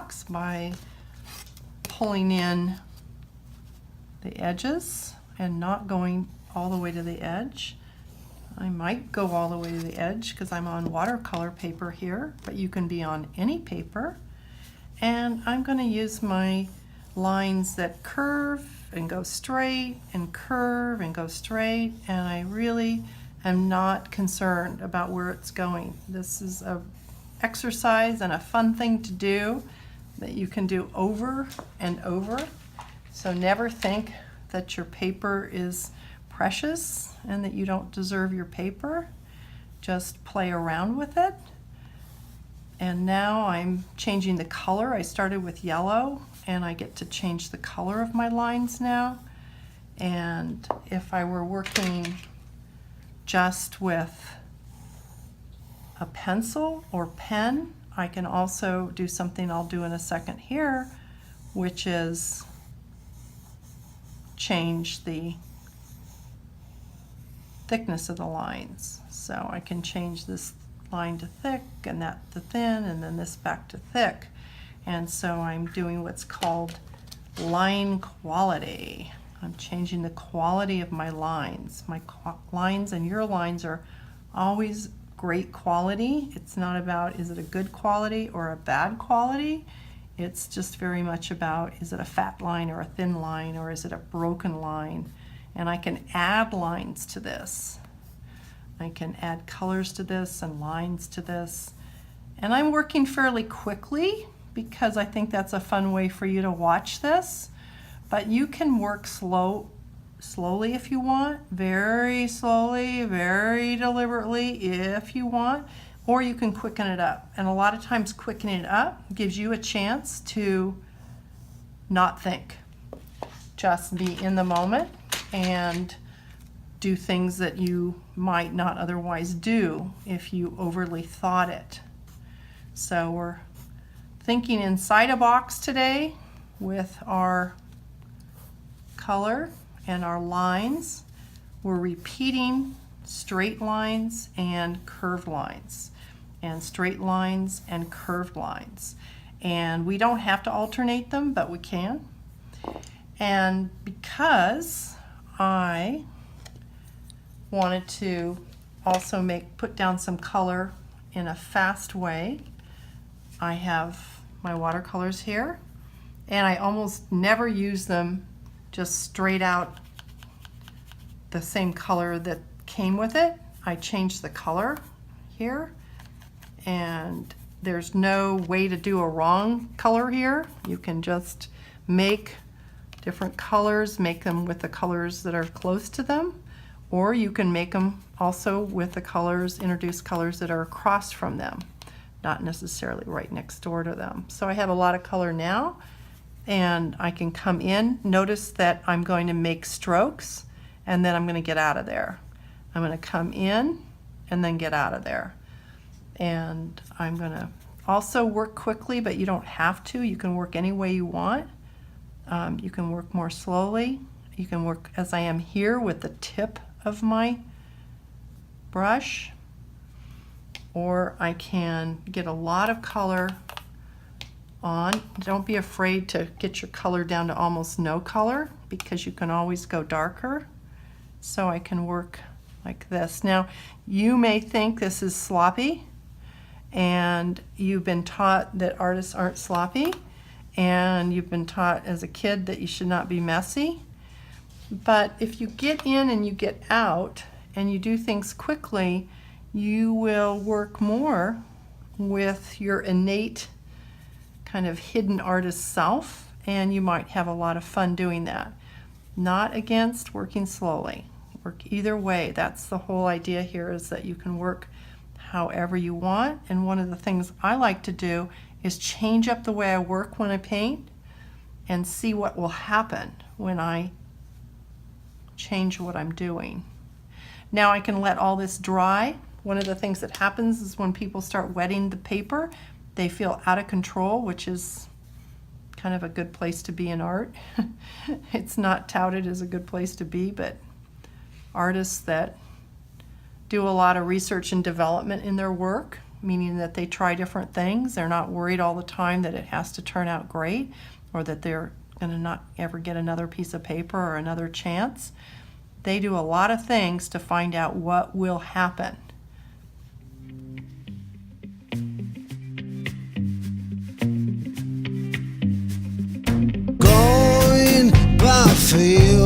box by pulling in the edges and not going all the way to the edge. I might go all the way to the edge because I'm on watercolor paper here, but you can be on any paper. And I'm going to use my lines that curve and go straight and curve and go straight, and I really am not concerned about where it's going. This is a exercise and a fun thing to do that you can do over and over. So never think that your paper is precious and that you don't deserve your paper. Just play around with it. And now I'm changing the color. I started with yellow and I get to change the color of my lines now. And if I were working just with a pencil or pen, I can also do something I'll do in a second here, which is change the thickness of the lines. So I can change this line to thick and that to thin and then this back to thick. And so I'm doing what's called line quality. I'm changing the quality of my lines. My lines and your lines are always great quality. It's not about is it a good quality or a bad quality. It's just very much about is it a fat line or a thin line or is it a broken line. And I can add lines to this. I can add colors to this and lines to this. And I'm working fairly quickly because I think that's a fun way for you to watch this. But you can work slowly if you want, very slowly, very deliberately if you want, or you can quicken it up. And a lot of times quickening it up gives you a chance to not think. Just be in the moment and do things that you might not otherwise do if you overly thought it. So we're thinking inside a box today with our color and our lines. We're repeating straight lines and curved lines, and straight lines and curved lines. And we don't have to alternate them, but we can. And because I wanted to also put down some color in a fast way, I have my watercolors here, and I almost never use them just straight out the same color that came with it. I changed the color here, and there's no way to do a wrong color here. You can just make different colors, make them with the colors that are close to them, or you can make them also with the colors, introduce colors that are across from them, not necessarily right next door to them. So I have a lot of color now, and I can come in. Notice that I'm going to make strokes, and then I'm going to get out of there. I'm going to come in and then get out of there. And I'm going to also work quickly, but you don't have to. You can work any way you want. You can work more slowly. You can work as I am here with the tip of my brush, or I can get a lot of color on. Don't be afraid to get your color down to almost no color, because you can always go darker. So I can work like this. Now, you may think this is sloppy, and you've been taught that artists aren't sloppy, and you've been taught as a kid that you should not be messy. But if you get in and you get out and you do things quickly, you will work more with your innate kind of hidden artist self, and you might have a lot of fun doing that. Not against working slowly. Work either way. That's the whole idea here, is that you can work however you want. And one of the things I like to do is change up the way I work when I paint and see what will happen when I change what I'm doing. Now I can let all this dry. One of the things that happens is when people start wetting the paper, they feel out of control, which is kind of a good place to be in art. It's not touted as a good place to be, but artists that do a lot of research and development in their work meaning that they try different things. They're not worried all the time that it has to turn out great or that they're going to not ever get another piece of paper or another chance. They do a lot of things to find out what will happen. Going by feel